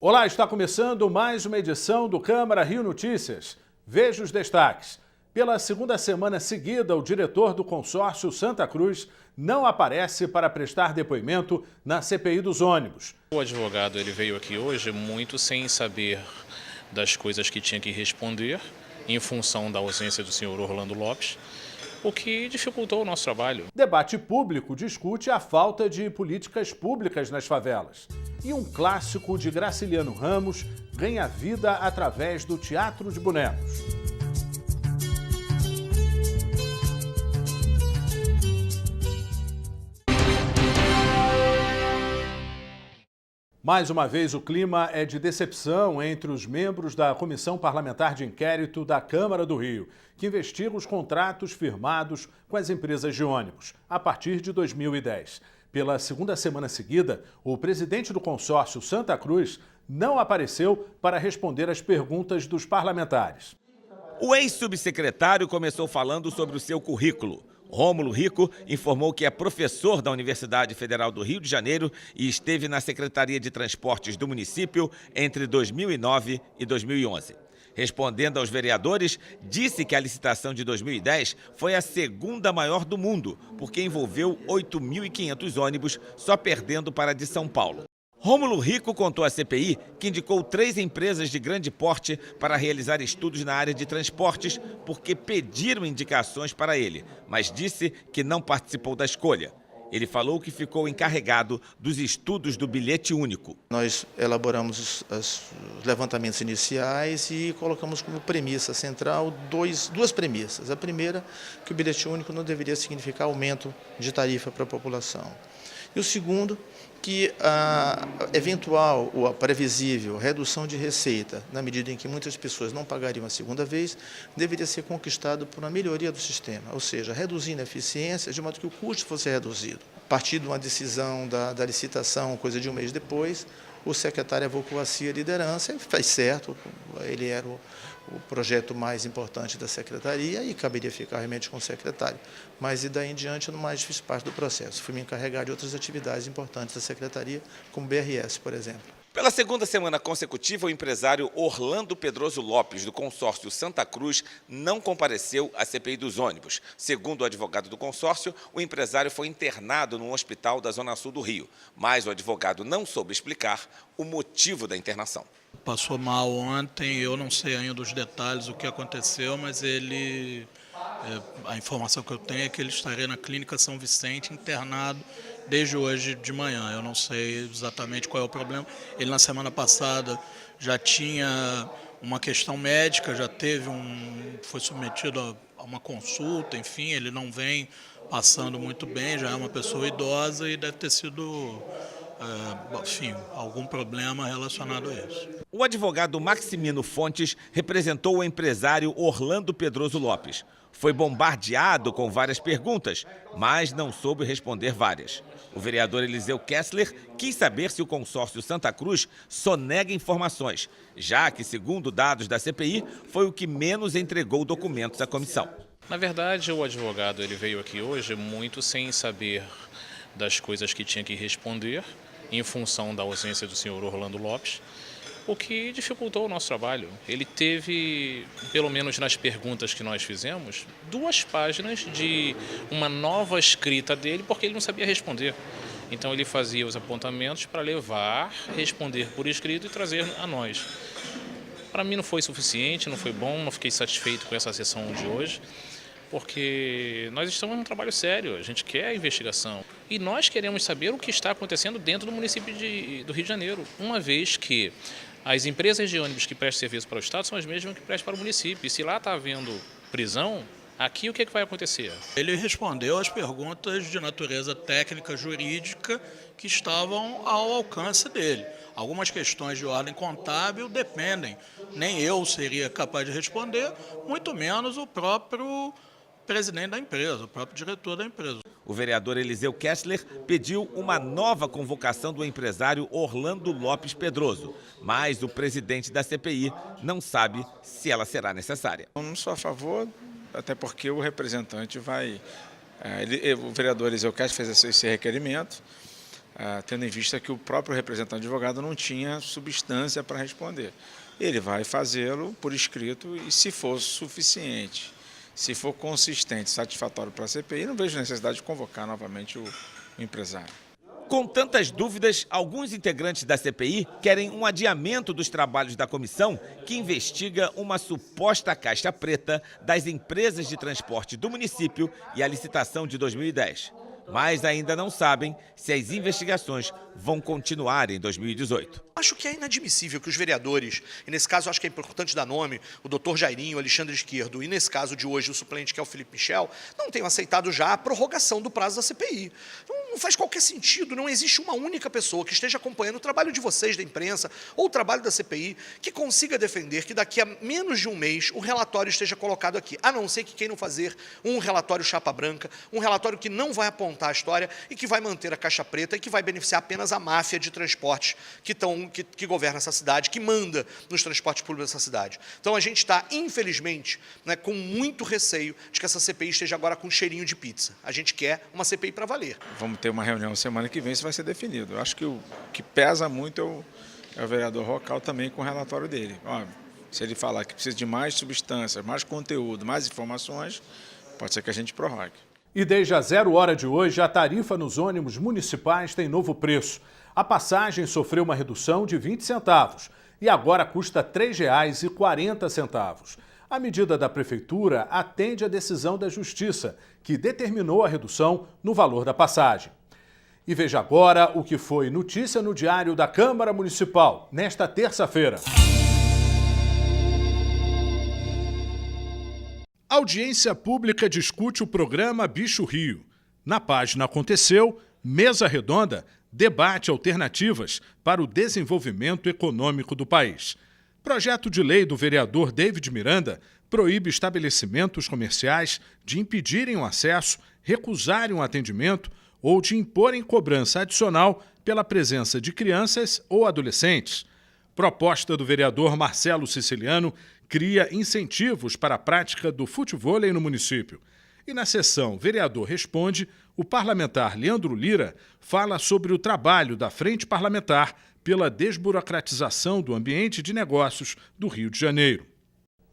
Olá, está começando mais uma edição do Câmara Rio Notícias. Veja os destaques. Pela segunda semana seguida, o diretor do consórcio Santa Cruz não aparece para prestar depoimento na CPI dos ônibus. O advogado veio aqui hoje muito sem saber das coisas que tinha que responder, em função da ausência do senhor Orlando Lopes, o que dificultou o nosso trabalho. Debate público discute a falta de políticas públicas nas favelas. E um clássico de Graciliano Ramos ganha vida através do Teatro de Bonecos. Mais uma vez, o clima é de decepção entre os membros da Comissão Parlamentar de Inquérito da Câmara do Rio, que investiga os contratos firmados com as empresas de ônibus a partir de 2010. Pela segunda semana seguida, o presidente do consórcio Santa Cruz não apareceu para responder às perguntas dos parlamentares. O ex-subsecretário começou falando sobre o seu currículo. Rômulo Rico informou que é professor da Universidade Federal do Rio de Janeiro e esteve na Secretaria de Transportes do município entre 2009 e 2011. Respondendo aos vereadores, disse que a licitação de 2010 foi a segunda maior do mundo, porque envolveu 8.500 ônibus, só perdendo para a de São Paulo. Rômulo Rico contou à CPI que indicou 3 empresas de grande porte para realizar estudos na área de transportes porque pediram indicações para ele, mas disse que não participou da escolha. Ele falou que ficou encarregado dos estudos do bilhete único. Nós elaboramos os levantamentos iniciais e colocamos como premissa central duas premissas. A primeira, que o bilhete único não deveria significar aumento de tarifa para a população. E o segundo, que a eventual ou a previsível redução de receita, na medida em que muitas pessoas não pagariam a segunda vez, deveria ser conquistado por uma melhoria do sistema, ou seja, reduzindo a eficiência de modo que o custo fosse reduzido. A partir de uma decisão da licitação, coisa de um mês depois, o secretário evocou a liderança e fez certo, ele era o projeto mais importante da secretaria e caberia ficar realmente com o secretário. Mas e daí em diante eu não mais fiz parte do processo. Fui me encarregar de outras atividades importantes da secretaria, como BRS, por exemplo. Pela segunda semana consecutiva, o empresário Orlando Pedroso Lopes, do consórcio Santa Cruz, não compareceu à CPI dos ônibus. Segundo o advogado do consórcio, o empresário foi internado num hospital da Zona Sul do Rio, mas o advogado não soube explicar o motivo da internação. Passou mal ontem, eu não sei ainda os detalhes, o que aconteceu, mas a informação que eu tenho é que ele estaria na Clínica São Vicente internado desde hoje de manhã. Eu não sei exatamente qual é o problema. Ele na semana passada já tinha uma questão médica, foi submetido a uma consulta, enfim, ele não vem passando muito bem, já é uma pessoa idosa e deve ter sido algum problema relacionado a isso. O advogado Maximino Fontes representou o empresário Orlando Pedroso Lopes. Foi bombardeado com várias perguntas, mas não soube responder várias. O vereador Eliseu Kessler quis saber se o consórcio Santa Cruz sonega informações, já que, segundo dados da CPI, foi o que menos entregou documentos à comissão. Na verdade, o advogado veio aqui hoje muito sem saber das coisas que tinha que responder, em função da ausência do senhor Orlando Lopes, o que dificultou o nosso trabalho. Ele teve, pelo menos nas perguntas que nós fizemos, 2 páginas de uma nova escrita dele, porque ele não sabia responder. Então ele fazia os apontamentos para levar, responder por escrito e trazer a nós. Para mim não foi suficiente, não foi bom, não fiquei satisfeito com essa sessão de hoje, porque nós estamos num trabalho sério, a gente quer a investigação. E nós queremos saber o que está acontecendo dentro do município do Rio de Janeiro, uma vez que as empresas de ônibus que prestam serviço para o Estado são as mesmas que prestam para o município. E se lá está havendo prisão, aqui o que vai acontecer? Ele respondeu às perguntas de natureza técnica, jurídica, que estavam ao alcance dele. Algumas questões de ordem contábil dependem. Nem eu seria capaz de responder, muito menos o próprio presidente da empresa, o próprio diretor da empresa. O vereador Eliseu Kessler pediu uma nova convocação do empresário Orlando Lopes Pedroso, mas o presidente da CPI não sabe se ela será necessária. Eu não sou a favor, até porque o representante o vereador Eliseu Kessler fez esse requerimento, tendo em vista que o próprio representante advogado não tinha substância para responder. Ele vai fazê-lo por escrito e, se for suficiente, se for consistente, satisfatório para a CPI, não vejo necessidade de convocar novamente o empresário. Com tantas dúvidas, alguns integrantes da CPI querem um adiamento dos trabalhos da comissão que investiga uma suposta caixa preta das empresas de transporte do município e a licitação de 2010. Mas ainda não sabem se as investigações vão continuar em 2018. Acho que é inadmissível que os vereadores, e nesse caso acho que é importante dar nome, o doutor Jairinho, o Alexandre Esquerdo, e nesse caso de hoje o suplente que é o Felipe Michel, não tenham aceitado já a prorrogação do prazo da CPI. Não faz qualquer sentido, não existe uma única pessoa que esteja acompanhando o trabalho de vocês, da imprensa, ou o trabalho da CPI, que consiga defender que daqui a menos de um mês o relatório esteja colocado aqui, a não ser que queiram fazer um relatório chapa branca, um relatório que não vai apontar a história e que vai manter a caixa preta e que vai beneficiar apenas a máfia de transportes que governa essa cidade, que manda nos transportes públicos dessa cidade. Então a gente está, infelizmente, com muito receio de que essa CPI esteja agora com cheirinho de pizza. A gente quer uma CPI para valer. Vamos ter uma reunião semana que vem, isso vai ser definido. Eu acho que o que pesa muito é o vereador Rocal também com o relatório dele. Se ele falar que precisa de mais substâncias, mais conteúdo, mais informações, pode ser que a gente prorrogue. E desde a 0 hora de hoje, a tarifa nos ônibus municipais tem novo preço. A passagem sofreu uma redução de 20 centavos e agora custa R$ 3,40. A medida da Prefeitura atende à decisão da Justiça, que determinou a redução no valor da passagem. E veja agora o que foi notícia no Diário da Câmara Municipal, nesta terça-feira. A audiência pública discute o programa Bicho Rio. Na página Aconteceu, mesa redonda debate alternativas para o desenvolvimento econômico do país. Projeto de lei do vereador David Miranda proíbe estabelecimentos comerciais de impedirem o acesso, recusarem o atendimento ou de imporem cobrança adicional pela presença de crianças ou adolescentes. Proposta do vereador Marcelo Siciliano cria incentivos para a prática do futevôlei no município. E na sessão Vereador Responde, o parlamentar Leandro Lira fala sobre o trabalho da Frente Parlamentar pela desburocratização do ambiente de negócios do Rio de Janeiro.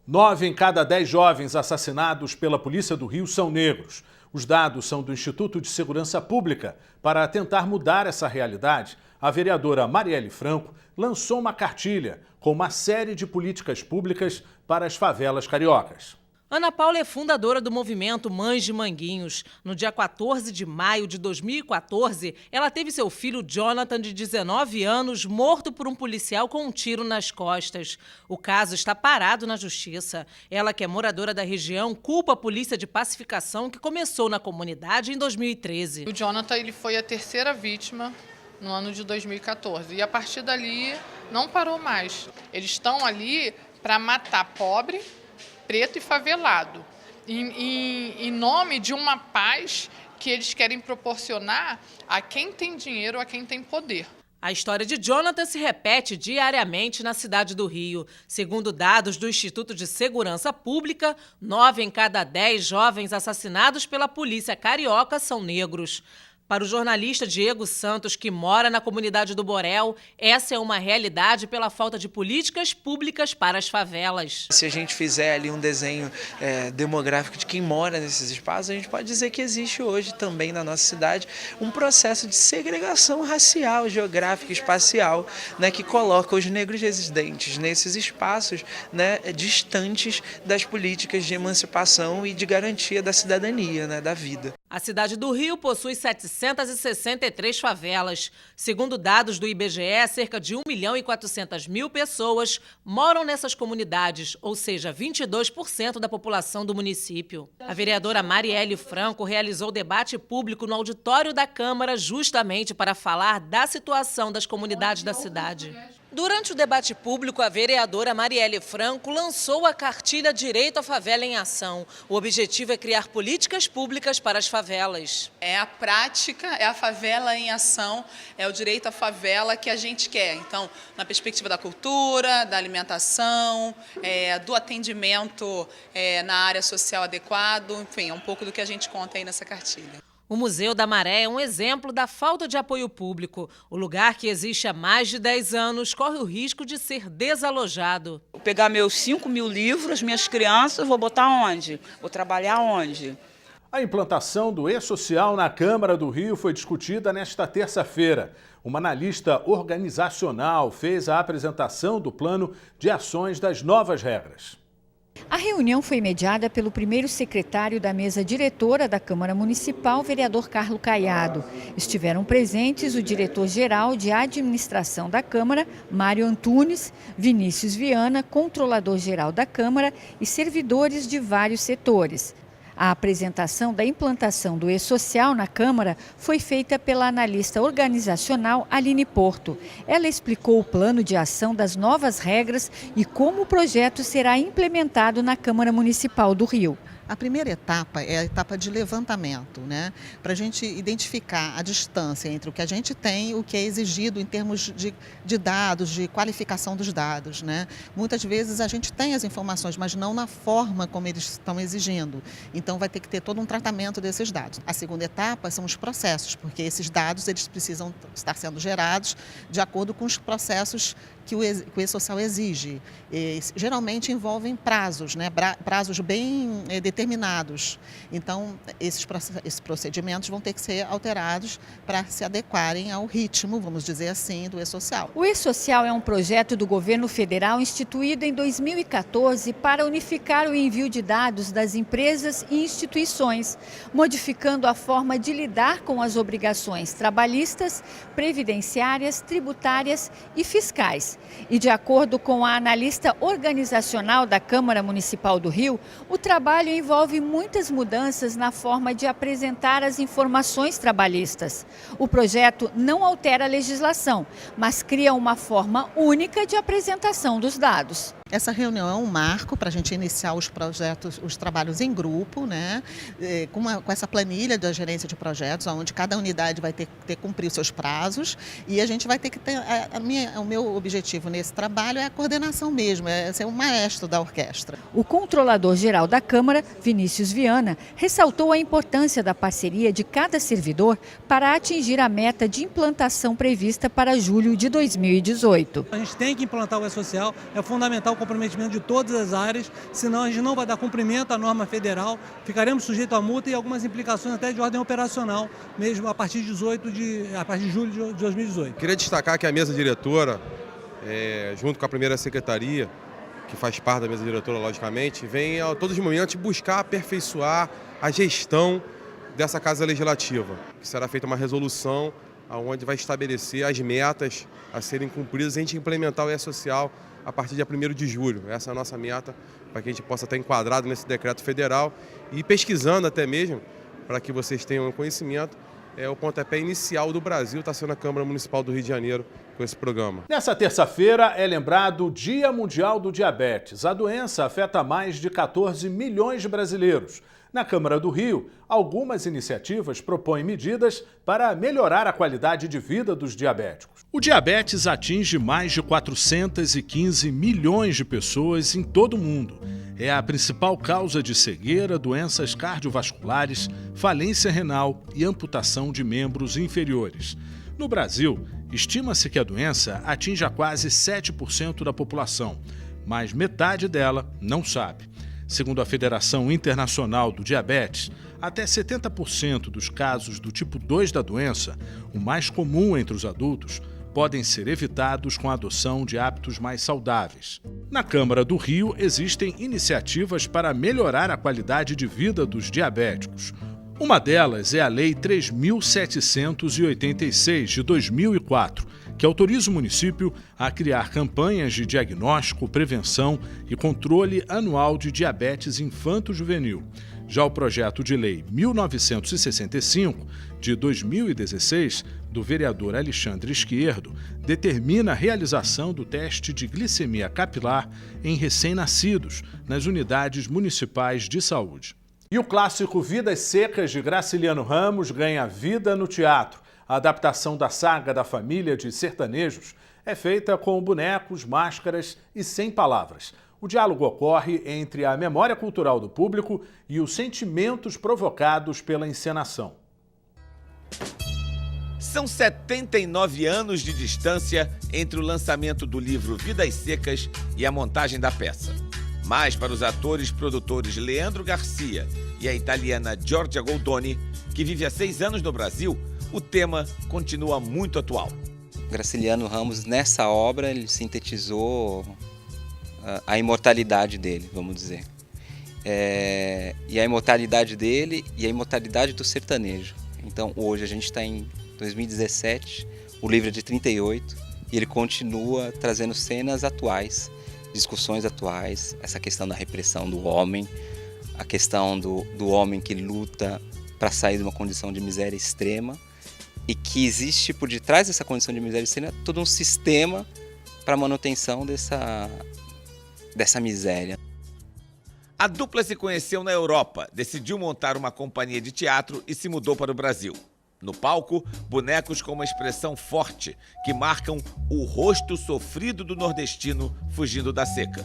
9 em cada 10 jovens assassinados pela Polícia do Rio são negros. Os dados são do Instituto de Segurança Pública. Para tentar mudar essa realidade, a vereadora Marielle Franco lançou uma cartilha com uma série de políticas públicas para as favelas cariocas. Ana Paula é fundadora do movimento Mães de Manguinhos. No dia 14 de maio de 2014, ela teve seu filho Jonathan, de 19 anos, morto por um policial com um tiro nas costas. O caso está parado na justiça. Ela, que é moradora da região, culpa a polícia de pacificação que começou na comunidade em 2013. O Jonathan ele foi a terceira vítima no ano de 2014 e a partir dali não parou mais. Eles estão ali para matar pobre, preto e favelado, em nome de uma paz que eles querem proporcionar a quem tem dinheiro, a quem tem poder. A história de Jonathan se repete diariamente na cidade do Rio. Segundo dados do Instituto de Segurança Pública, 9 em cada 10 jovens assassinados pela polícia carioca são negros. Para o jornalista Diego Santos, que mora na comunidade do Borel, essa é uma realidade pela falta de políticas públicas para as favelas. Se a gente fizer ali um desenho demográfico de quem mora nesses espaços, a gente pode dizer que existe hoje também na nossa cidade um processo de segregação racial, geográfica, espacial, né, que coloca os negros residentes nesses espaços, né, distantes das políticas de emancipação e de garantia da cidadania, né, da vida. A cidade do Rio possui 763 favelas. Segundo dados do IBGE, cerca de 1.400.000 pessoas moram nessas comunidades, ou seja, 22% da população do município. A vereadora Marielle Franco realizou debate público no auditório da Câmara justamente para falar da situação das comunidades da cidade. Durante o debate público, a vereadora Marielle Franco lançou a cartilha Direito à Favela em Ação. O objetivo é criar políticas públicas para as favelas. É a prática, é a favela em ação, é o direito à favela que a gente quer. Então, na perspectiva da cultura, da alimentação, do atendimento na área social adequado, enfim, é um pouco do que a gente conta aí nessa cartilha. O Museu da Maré é um exemplo da falta de apoio público. O lugar, que existe há mais de 10 anos, corre o risco de ser desalojado. Vou pegar meus 5.000 livros, minhas crianças, vou botar onde? Vou trabalhar onde? A implantação do E-Social na Câmara do Rio foi discutida nesta terça-feira. Uma analista organizacional fez a apresentação do plano de ações das novas regras. A reunião foi mediada pelo primeiro secretário da mesa diretora da Câmara Municipal, vereador Carlos Caiado. Estiveram presentes o diretor-geral de administração da Câmara, Mário Antunes, Vinícius Viana, controlador-geral da Câmara e servidores de vários setores. A apresentação da implantação do E-Social na Câmara foi feita pela analista organizacional Aline Porto. Ela explicou o plano de ação das novas regras e como o projeto será implementado na Câmara Municipal do Rio. A primeira etapa é a etapa de levantamento, né? Para a gente identificar a distância entre o que a gente tem e o que é exigido em termos de dados, de qualificação dos dados, né? Muitas vezes a gente tem as informações, mas não na forma como eles estão exigindo. Então vai ter que ter todo um tratamento desses dados. A segunda etapa são os processos, porque esses dados eles precisam estar sendo gerados de acordo com os processos que o E-Social exige. Geralmente envolvem prazos, né? Prazos bem determinados. Então, esses procedimentos vão ter que ser alterados para se adequarem ao ritmo, vamos dizer assim, do E-Social. O E-Social é um projeto do governo federal instituído em 2014 para unificar o envio de dados das empresas e instituições, modificando a forma de lidar com as obrigações trabalhistas, previdenciárias, tributárias e fiscais. E de acordo com a analista organizacional da Câmara Municipal do Rio, o trabalho envolve muitas mudanças na forma de apresentar as informações trabalhistas. O projeto não altera a legislação, mas cria uma forma única de apresentação dos dados. Essa reunião é um marco para a gente iniciar os projetos, os trabalhos em grupo, né? Com essa planilha da gerência de projetos, onde cada unidade vai ter que cumprir os seus prazos e a gente vai ter que ter, o meu objetivo nesse trabalho é a coordenação mesmo, é ser um maestro da orquestra. O controlador-geral da Câmara, Vinícius Viana, ressaltou a importância da parceria de cada servidor para atingir a meta de implantação prevista para julho de 2018. A gente tem que implantar o E-Social, é fundamental o comprometimento de todas as áreas, senão a gente não vai dar cumprimento à norma federal, ficaremos sujeitos a multa e algumas implicações até de ordem operacional, mesmo a partir de julho de 2018. Queria destacar que a mesa diretora, junto com a primeira secretaria, que faz parte da mesa diretora, logicamente, vem a todos os momentos buscar aperfeiçoar a gestão dessa Casa Legislativa, que será feita uma resolução onde vai estabelecer as metas a serem cumpridas e a gente implementar o E-Social a partir de 1º de julho. Essa é a nossa meta, para que a gente possa estar enquadrado nesse decreto federal e pesquisando até mesmo, para que vocês tenham conhecimento, o pontapé inicial do Brasil está sendo a Câmara Municipal do Rio de Janeiro com esse programa. Nessa terça-feira é lembrado o Dia Mundial do Diabetes. A doença afeta mais de 14 milhões de brasileiros. Na Câmara do Rio, algumas iniciativas propõem medidas para melhorar a qualidade de vida dos diabéticos. O diabetes atinge mais de 415 milhões de pessoas em todo o mundo. É a principal causa de cegueira, doenças cardiovasculares, falência renal e amputação de membros inferiores. No Brasil, estima-se que a doença atinja quase 7% da população, mas metade dela não sabe. Segundo a Federação Internacional do Diabetes, até 70% dos casos do tipo 2 da doença, o mais comum entre os adultos, podem ser evitados com a adoção de hábitos mais saudáveis. Na Câmara do Rio, existem iniciativas para melhorar a qualidade de vida dos diabéticos. Uma delas é a Lei 3.786, de 2004, que autoriza o município a criar campanhas de diagnóstico, prevenção e controle anual de diabetes infanto-juvenil. Já o projeto de lei 1965, de 2016, do vereador Alexandre Esquerdo, determina a realização do teste de glicemia capilar em recém-nascidos nas unidades municipais de saúde. E o clássico Vidas Secas, de Graciliano Ramos, ganha vida no teatro. A adaptação da saga da família de sertanejos é feita com bonecos, máscaras e sem palavras. O diálogo ocorre entre a memória cultural do público e os sentimentos provocados pela encenação. São 79 anos de distância entre o lançamento do livro Vidas Secas e a montagem da peça. Mas para os atores e produtores Leandro Garcia e a italiana Giorgia Goldoni, que vive há 6 anos no Brasil, o tema continua muito atual. Graciliano Ramos, nessa obra, ele sintetizou a imortalidade dele, vamos dizer. E a imortalidade dele e a imortalidade do sertanejo. Então, hoje a gente está em 2017, o livro é de 38 e ele continua trazendo cenas atuais, discussões atuais, essa questão da repressão do homem, a questão do homem que luta para sair de uma condição de miséria extrema e que existe por detrás dessa condição de miséria extrema todo um sistema para a manutenção dessa miséria. A dupla se conheceu na Europa, decidiu montar uma companhia de teatro e se mudou para o Brasil. No palco, bonecos com uma expressão forte que marcam o rosto sofrido do nordestino fugindo da seca.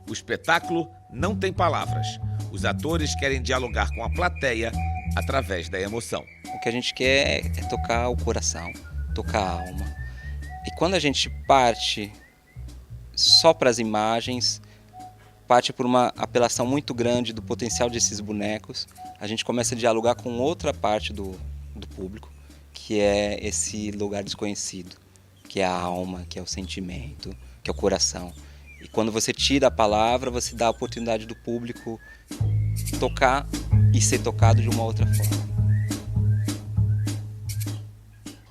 O espetáculo não tem palavras. Os atores querem dialogar com a plateia através da emoção. O que a gente quer é tocar o coração, tocar a alma. E quando a gente parte só para as imagens, parte por uma apelação muito grande do potencial desses bonecos, a gente começa a dialogar com outra parte do público, que é esse lugar desconhecido, que é a alma, que é o sentimento, que é o coração. E quando você tira a palavra, você dá a oportunidade do público tocar e ser tocado de uma outra forma.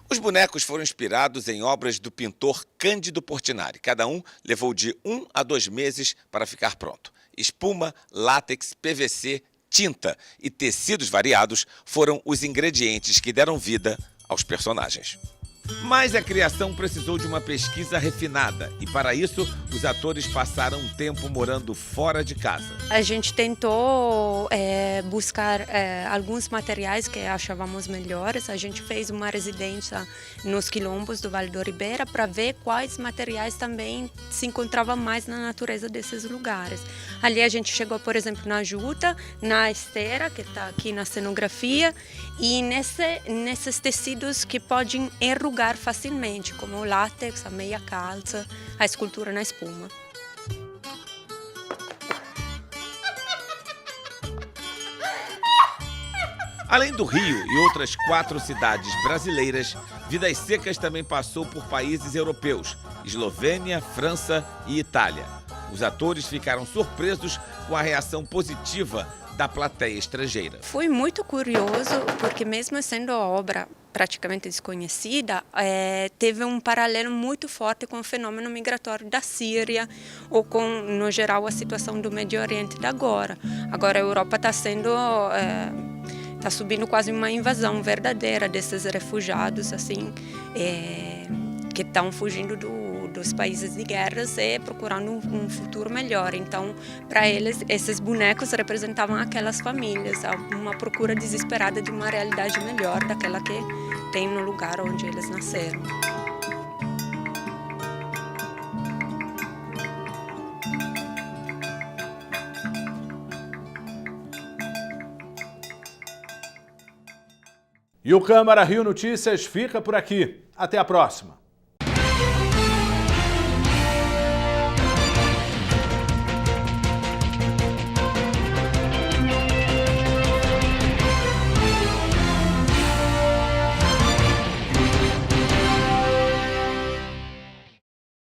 Os bonecos foram inspirados em obras do pintor Cândido Portinari. Cada um levou de 1 a 2 meses para ficar pronto. Espuma, látex, PVC, tinta e tecidos variados foram os ingredientes que deram vida aos personagens. Mas a criação precisou de uma pesquisa refinada e, para isso, os atores passaram um tempo morando fora de casa. A gente tentou buscar alguns materiais que achávamos melhores. A gente fez uma residência nos quilombos do Vale do Ribeira para ver quais materiais também se encontravam mais na natureza desses lugares. Ali a gente chegou, por exemplo, na juta, na esteira, que está aqui na cenografia, e nesses tecidos que podem enrugar facilmente, como o látex, a meia calça, a escultura na espuma. Além do Rio e outras 4 cidades brasileiras, Vidas Secas também passou por países europeus, Eslovênia, França e Itália. Os atores ficaram surpresos com a reação positiva da plateia estrangeira. Foi muito curioso, porque mesmo sendo a obra praticamente desconhecida, teve um paralelo muito forte com o fenômeno migratório da Síria ou com, no geral, a situação do Médio Oriente de agora. Agora a Europa está subindo quase uma invasão verdadeira desses refugiados assim, que estão fugindo dos países de guerras e procurando um futuro melhor. Então, para eles, esses bonecos representavam aquelas famílias, uma procura desesperada de uma realidade melhor daquela que tem no lugar onde eles nasceram. E o Câmara Rio Notícias fica por aqui. Até a próxima.